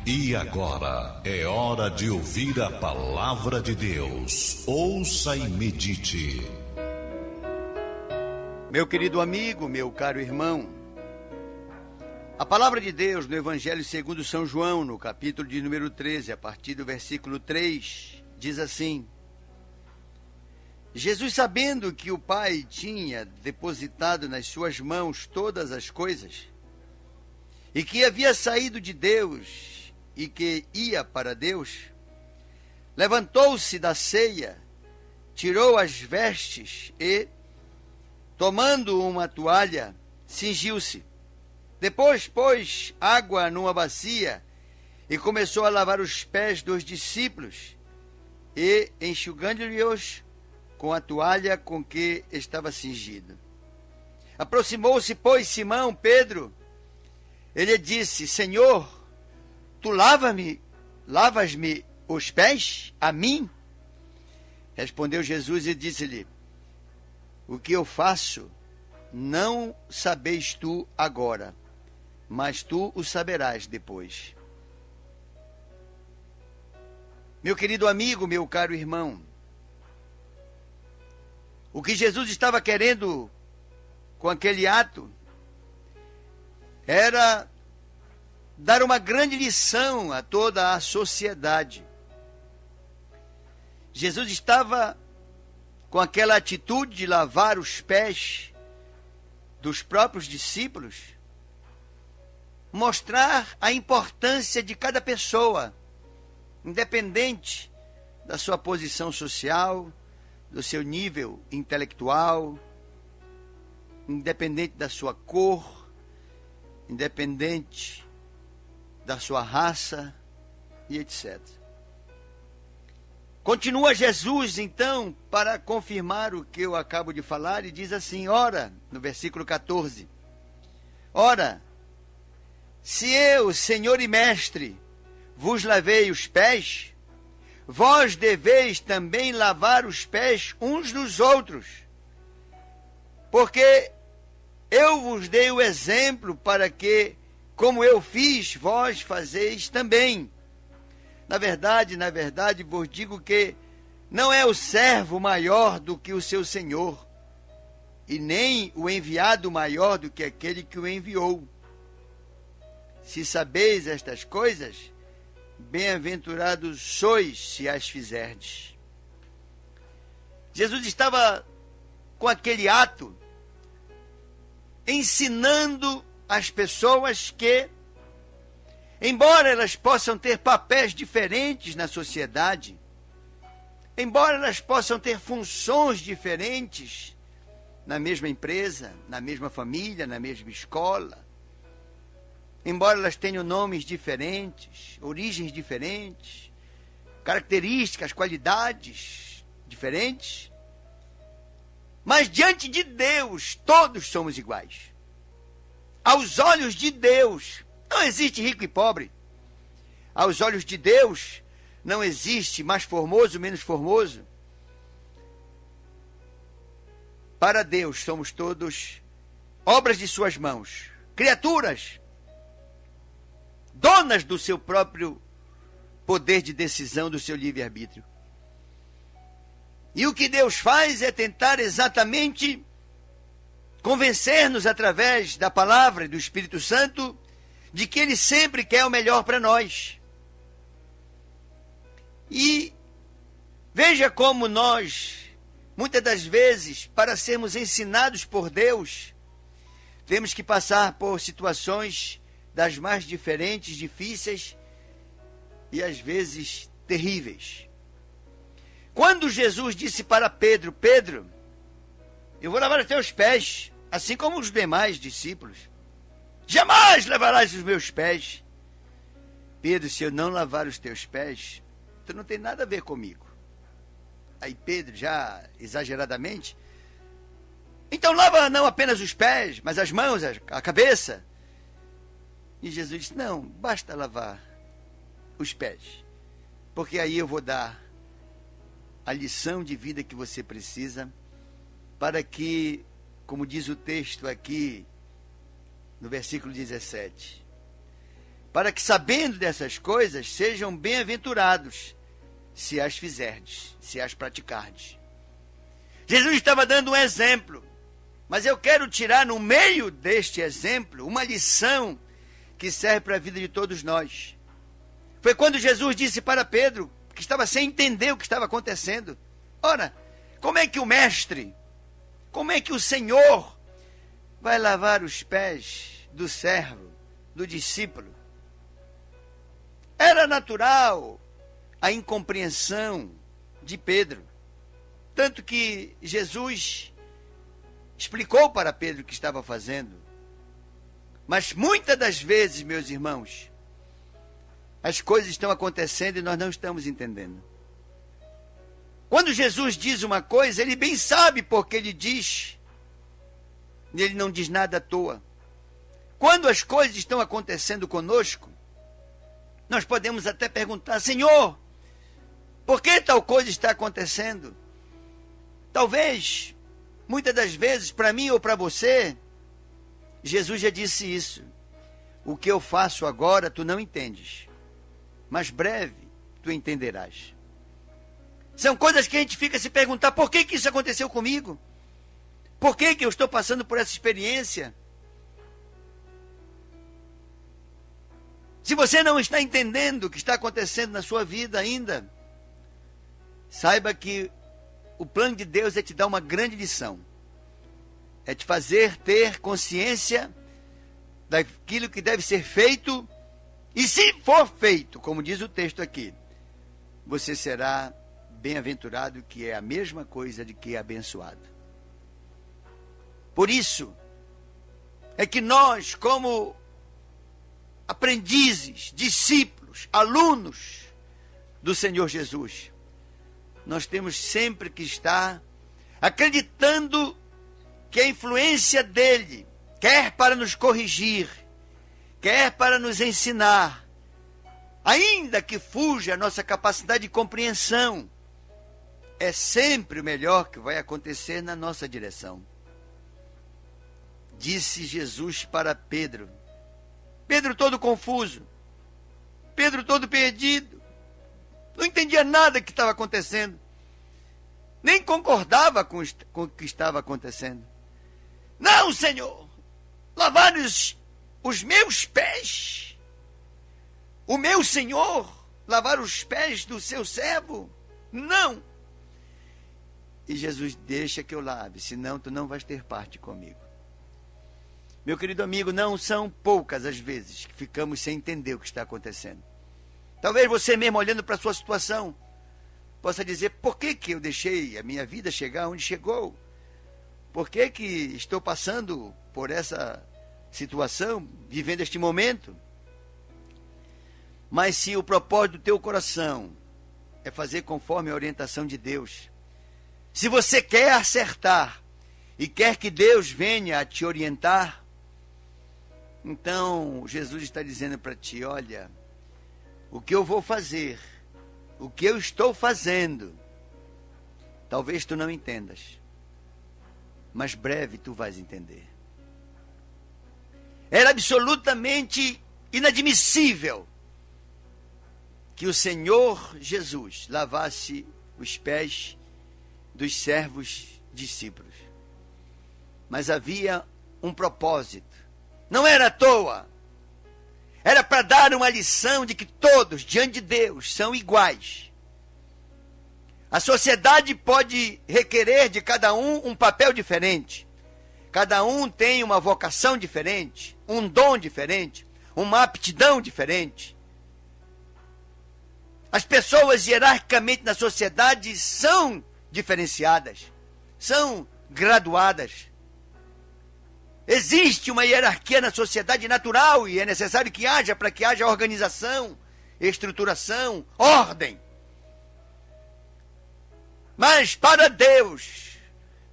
E agora é hora de ouvir a palavra de Deus. Ouça e medite. Meu querido amigo, meu caro irmão, a palavra de Deus no Evangelho segundo São João, no capítulo de número 13, a partir do versículo 3, diz assim: Jesus, sabendo que o Pai tinha depositado nas suas mãos todas as coisas, e que havia saído de Deus e que ia para Deus, levantou-se da ceia, tirou as vestes e, tomando uma toalha, cingiu-se. Depois pôs água numa bacia e começou a lavar os pés dos discípulos e enxugando-lhes com a toalha com que estava cingido. Aproximou-se, pois, Simão Pedro. Ele disse: Senhor, tu lavas-me os pés a mim? Respondeu Jesus e disse-lhe: o que eu faço não sabeis tu agora, mas tu o saberás depois. Meu querido amigo, meu caro irmão, o que Jesus estava querendo com aquele ato era dar uma grande lição a toda a sociedade. Jesus estava com aquela atitude de lavar os pés dos próprios discípulos, mostrar a importância de cada pessoa, independente da sua posição social, do seu nível intelectual, independente da sua cor, independente da sua raça e etc. Continua Jesus, então, para confirmar o que eu acabo de falar, e diz assim, ora, no versículo 14, ora, se eu, Senhor e Mestre, vos lavei os pés, vós deveis também lavar os pés uns dos outros, porque eu vos dei o exemplo para que, como eu fiz, vós fazeis também. Na verdade, vos digo que não é o servo maior do que o seu senhor, e nem o enviado maior do que aquele que o enviou. Se sabeis estas coisas, bem-aventurados sois se as fizerdes. Jesus estava com aquele ato ensinando as pessoas que, embora elas possam ter papéis diferentes na sociedade, embora elas possam ter funções diferentes na mesma empresa, na mesma família, na mesma escola, embora elas tenham nomes diferentes, origens diferentes, características, qualidades diferentes, mas diante de Deus todos somos iguais. Aos olhos de Deus não existe rico e pobre. Aos olhos de Deus não existe mais formoso, menos formoso. Para Deus somos todos obras de suas mãos, criaturas, donas do seu próprio poder de decisão, do seu livre-arbítrio. E o que Deus faz é tentar exatamente convencer-nos através da palavra e do Espírito Santo de que Ele sempre quer o melhor para nós. E veja como nós, muitas das vezes, para sermos ensinados por Deus, temos que passar por situações das mais diferentes, difíceis e às vezes terríveis. Quando Jesus disse para Pedro, Pedro, eu vou lavar os teus pés, assim como os demais discípulos. Jamais lavarás os meus pés. Pedro, se eu não lavar os teus pés, tu não tem nada a ver comigo. Aí Pedro, já exageradamente, então lava não apenas os pés, mas as mãos, a cabeça. E Jesus disse, não, basta lavar os pés, porque aí eu vou dar a lição de vida que você precisa, para que, como diz o texto aqui, no versículo 17, para que, sabendo dessas coisas, sejam bem-aventurados, se as fizerdes, se as praticardes. Jesus estava dando um exemplo, mas eu quero tirar no meio deste exemplo uma lição que serve para a vida de todos nós. Foi quando Jesus disse para Pedro, que estava sem entender o que estava acontecendo: ora, como é que o mestre, como é que o Senhor vai lavar os pés do servo, do discípulo? Era natural a incompreensão de Pedro, tanto que Jesus explicou para Pedro o que estava fazendo. Mas muitas das vezes, meus irmãos, as coisas estão acontecendo e nós não estamos entendendo. Quando Jesus diz uma coisa, ele bem sabe porque ele diz. Ele não diz nada à toa. Quando as coisas estão acontecendo conosco, nós podemos até perguntar: Senhor, por que tal coisa está acontecendo? Talvez, muitas das vezes, para mim ou para você, Jesus já disse isso: o que eu faço agora tu não entendes, mas breve tu entenderás. São coisas que a gente fica se perguntar: por que isso aconteceu comigo? Por que eu estou passando por essa experiência? Se você não está entendendo o que está acontecendo na sua vida ainda, saiba que o plano de Deus é te dar uma grande lição. É te fazer ter consciência daquilo que deve ser feito. E se for feito, como diz o texto aqui, você será bem-aventurado, que é a mesma coisa de que é abençoado. Por isso, é que nós, como aprendizes, discípulos, alunos do Senhor Jesus, nós temos sempre que estar acreditando que a influência dele, quer para nos corrigir, quer para nos ensinar, ainda que fuja a nossa capacidade de compreensão, é sempre o melhor que vai acontecer na nossa direção. Disse Jesus para Pedro, Pedro todo confuso, Pedro todo perdido, não entendia nada que estava acontecendo, nem concordava com o que estava acontecendo. Não, Senhor, lavar os meus pés, o meu Senhor, lavar os pés do seu servo? Não. E Jesus: deixa que eu lave, senão tu não vais ter parte comigo. Meu querido amigo, não são poucas as vezes que ficamos sem entender o que está acontecendo. Talvez você mesmo, olhando para a sua situação, possa dizer: por que eu deixei a minha vida chegar onde chegou? Por que estou passando por essa situação, vivendo este momento? Mas se o propósito do teu coração é fazer conforme a orientação de Deus, se você quer acertar e quer que Deus venha a te orientar, então Jesus está dizendo para ti: olha, o que eu vou fazer, o que eu estou fazendo, talvez tu não entendas, mas breve tu vais entender. Era absolutamente inadmissível que o Senhor Jesus lavasse os pés dos servos discípulos. Mas havia um propósito. Não era à toa. Era para dar uma lição de que todos, diante de Deus, são iguais. A sociedade pode requerer de cada um papel diferente. Cada um tem uma vocação diferente, um dom diferente, uma aptidão diferente. As pessoas hierarquicamente na sociedade são diferenciadas, são graduadas. Existe uma hierarquia na sociedade natural e é necessário que haja, para que haja organização, estruturação, ordem. Mas para Deus,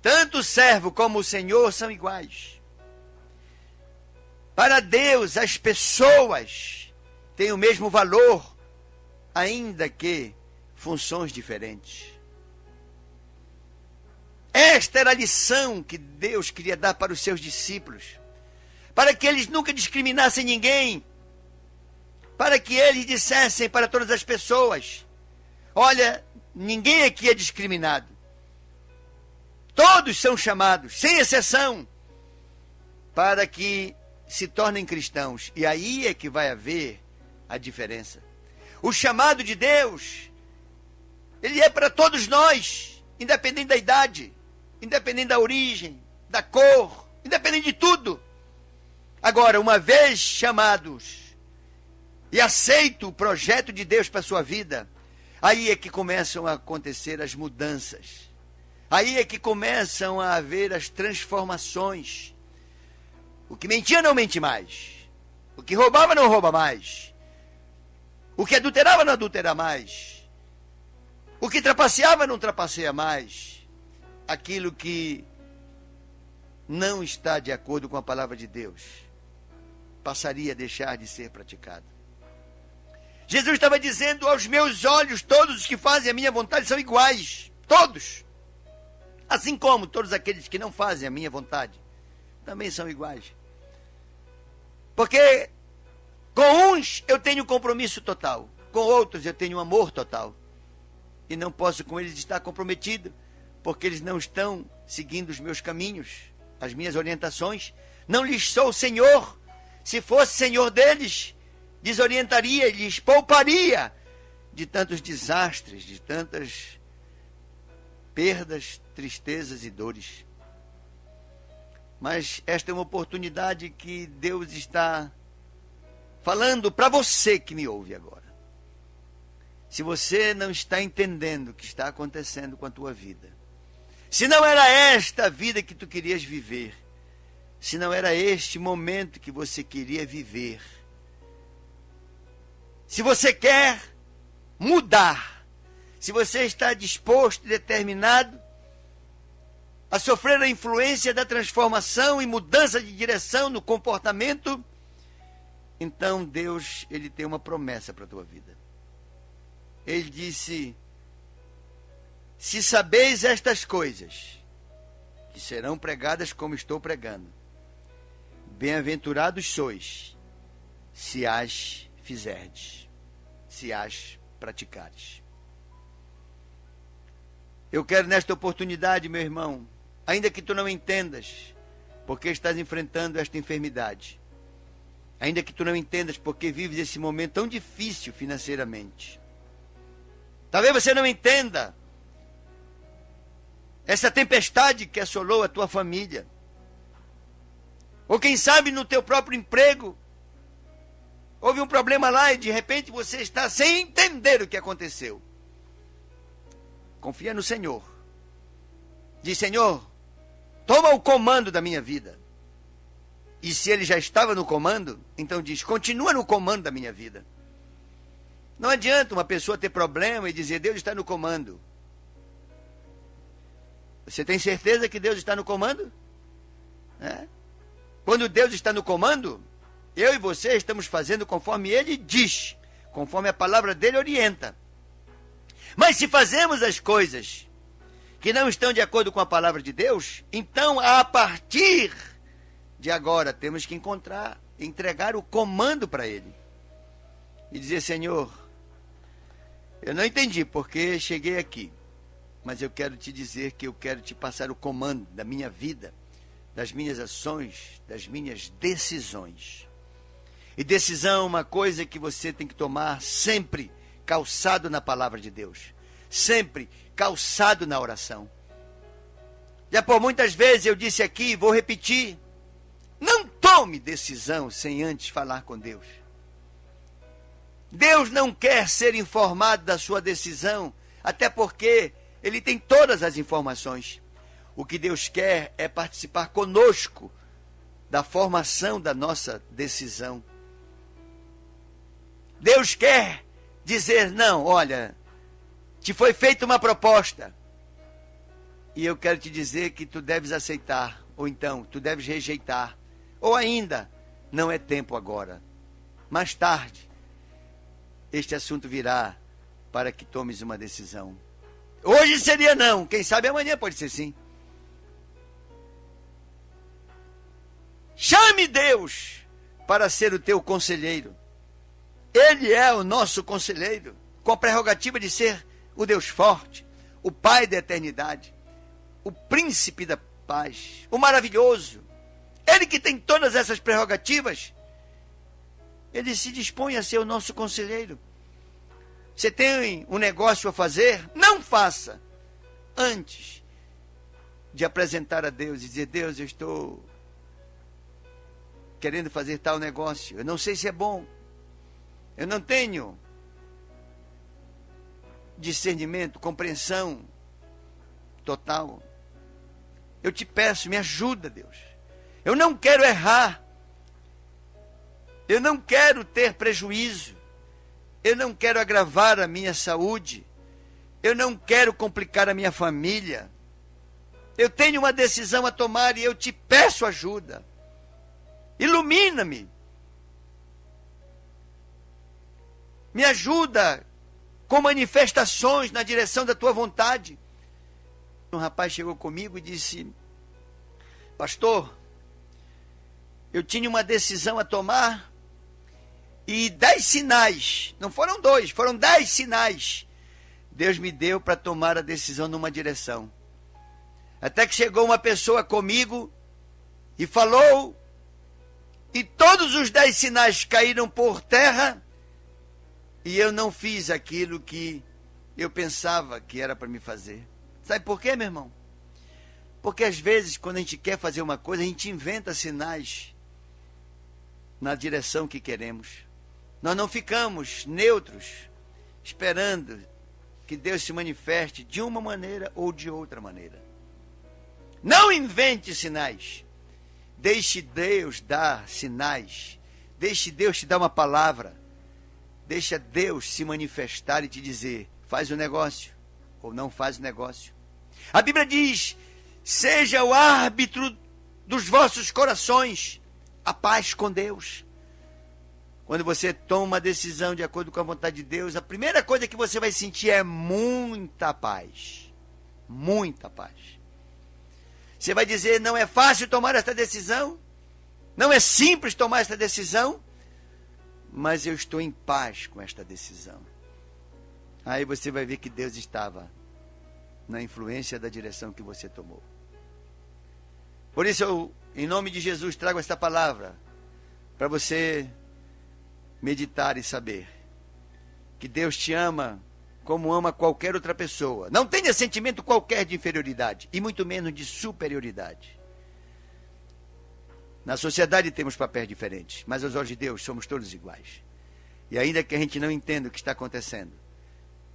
tanto o servo como o Senhor são iguais. Para Deus, as pessoas têm o mesmo valor, ainda que funções diferentes. Esta era a lição que Deus queria dar para os seus discípulos, para que eles nunca discriminassem ninguém, para que eles dissessem para todas as pessoas: olha, ninguém aqui é discriminado. Todos são chamados, sem exceção, para que se tornem cristãos. E aí é que vai haver a diferença. O chamado de Deus, ele é para todos nós, independente da idade, independente da origem, da cor, independente de tudo. Agora, uma vez chamados e aceito o projeto de Deus para a sua vida, aí é que começam a acontecer as mudanças. Aí é que começam a haver as transformações. O que mentia não mente mais. O que roubava não rouba mais. O que adulterava não adultera mais. O que trapaceava não trapaceia mais. Aquilo que não está de acordo com a palavra de Deus passaria a deixar de ser praticado. Jesus estava dizendo: aos meus olhos todos os que fazem a minha vontade são iguais. Todos. Assim como todos aqueles que não fazem a minha vontade também são iguais. Porque com uns eu tenho compromisso total, com outros eu tenho amor total. E não posso com eles estar comprometido, porque eles não estão seguindo os meus caminhos, as minhas orientações. Não lhes sou Senhor. Se fosse Senhor deles, desorientaria e lhes pouparia de tantos desastres, de tantas perdas, tristezas e dores. Mas esta é uma oportunidade que Deus está falando para você que me ouve agora. Se você não está entendendo o que está acontecendo com a tua vida, se não era esta a vida que tu querias viver, se não era este momento que você queria viver, se você quer mudar, se você está disposto e determinado a sofrer a influência da transformação e mudança de direção no comportamento, então Deus, ele tem uma promessa para a tua vida. Ele disse: se sabeis estas coisas, que serão pregadas como estou pregando, bem-aventurados sois, se as fizerdes, se as praticares. Eu quero nesta oportunidade, meu irmão, ainda que tu não entendas porque estás enfrentando esta enfermidade, ainda que tu não entendas porque vives esse momento tão difícil financeiramente, talvez você não entenda essa tempestade que assolou a tua família, ou quem sabe no teu próprio emprego houve um problema lá e de repente você está sem entender o que aconteceu. Confia no Senhor. Diz: Senhor, toma o comando da minha vida. E se ele já estava no comando, então diz: continua no comando da minha vida. Não adianta uma pessoa ter problema e dizer: Deus está no comando. Você tem certeza que Deus está no comando? Quando Deus está no comando, eu e você estamos fazendo conforme Ele diz, conforme a palavra dele orienta. Mas se fazemos as coisas que não estão de acordo com a palavra de Deus, então a partir de agora temos que entregar o comando para Ele. E dizer: Senhor, eu não entendi porque cheguei aqui, mas eu quero te dizer que eu quero te passar o comando da minha vida, das minhas ações, das minhas decisões. E decisão é uma coisa que você tem que tomar sempre calçado na palavra de Deus, sempre calçado na oração. Já por muitas vezes eu disse aqui, vou repetir: não tome decisão sem antes falar com Deus. Deus não quer ser informado da sua decisão, até porque Ele tem todas as informações. O que Deus quer é participar conosco da formação da nossa decisão. Deus quer dizer: não, olha, te foi feita uma proposta e eu quero te dizer que tu deves aceitar, ou então tu deves rejeitar, ou ainda, não é tempo agora. Mais tarde, este assunto virá para que tomes uma decisão. Hoje seria não, quem sabe amanhã pode ser sim. Chame Deus para ser o teu conselheiro. Ele é o nosso conselheiro, com a prerrogativa de ser o Deus forte, o Pai da eternidade, o príncipe da paz, o maravilhoso. Ele que tem todas essas prerrogativas, ele se dispõe a ser o nosso conselheiro. Você tem um negócio a fazer? Não faça antes de apresentar a Deus e dizer: Deus, eu estou querendo fazer tal negócio, eu não sei se é bom, eu não tenho discernimento, compreensão total. Eu te peço, me ajuda, Deus. Eu não quero errar, eu não quero ter prejuízo, eu não quero agravar a minha saúde, eu não quero complicar a minha família. Eu tenho uma decisão a tomar e eu te peço ajuda. Ilumina-me. Me ajuda com manifestações na direção da tua vontade. Um rapaz chegou comigo e disse: pastor, eu tinha uma decisão a tomar e 10 sinais, não foram 2, foram 10 sinais, Deus me deu para tomar a decisão numa direção. Até que chegou uma pessoa comigo e falou, e todos os 10 sinais caíram por terra, e eu não fiz aquilo que eu pensava que era para me fazer. Sabe por quê, meu irmão? Porque às vezes, quando a gente quer fazer uma coisa, a gente inventa sinais na direção que queremos. Nós não ficamos neutros, esperando que Deus se manifeste de uma maneira ou de outra maneira. Não invente sinais. Deixe Deus dar sinais. Deixe Deus te dar uma palavra. Deixa Deus se manifestar e te dizer: faz o negócio ou não faz o negócio. A Bíblia diz: seja o árbitro dos vossos corações, a paz com Deus. Quando você toma uma decisão de acordo com a vontade de Deus, a primeira coisa que você vai sentir é muita paz. Muita paz. Você vai dizer: não é fácil tomar esta decisão, não é simples tomar esta decisão, mas eu estou em paz com esta decisão. Aí você vai ver que Deus estava na influência da direção que você tomou. Por isso eu, em nome de Jesus, trago esta palavra para você meditar e saber que Deus te ama como ama qualquer outra pessoa. Não tenha sentimento qualquer de inferioridade, e muito menos de superioridade. Na sociedade temos papéis diferentes, mas aos olhos de Deus somos todos iguais. E ainda que a gente não entenda o que está acontecendo,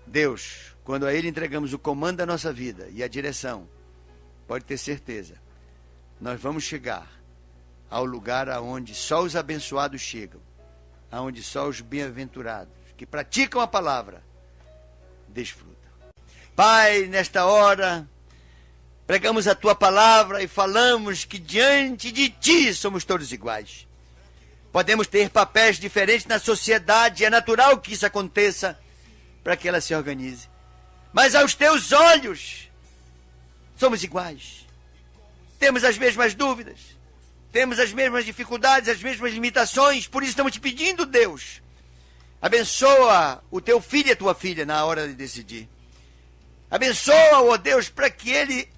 Deus, quando a Ele entregamos o comando da nossa vida e a direção, pode ter certeza, nós vamos chegar ao lugar aonde só os abençoados chegam, aonde só os bem-aventurados, que praticam a palavra, desfrutam. Pai, nesta hora, pregamos a Tua palavra e falamos que diante de Ti somos todos iguais. Podemos ter papéis diferentes na sociedade, é natural que isso aconteça para que ela se organize. Mas aos Teus olhos, somos iguais. Temos as mesmas dúvidas, temos as mesmas dificuldades, as mesmas limitações. Por isso estamos te pedindo, Deus, abençoa o Teu filho e a Tua filha na hora de decidir. Abençoa, ó Deus, para que ele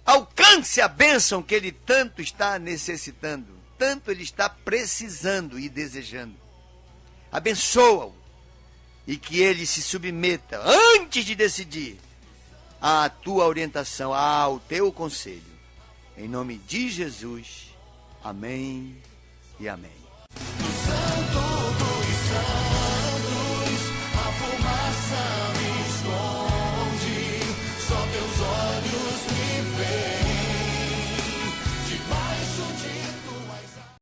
alcance a bênção que ele tanto está necessitando, tanto ele está precisando e desejando. Abençoa-o e que ele se submeta, antes de decidir, à Tua orientação, ao Teu conselho. Em nome de Jesus, amém e amém.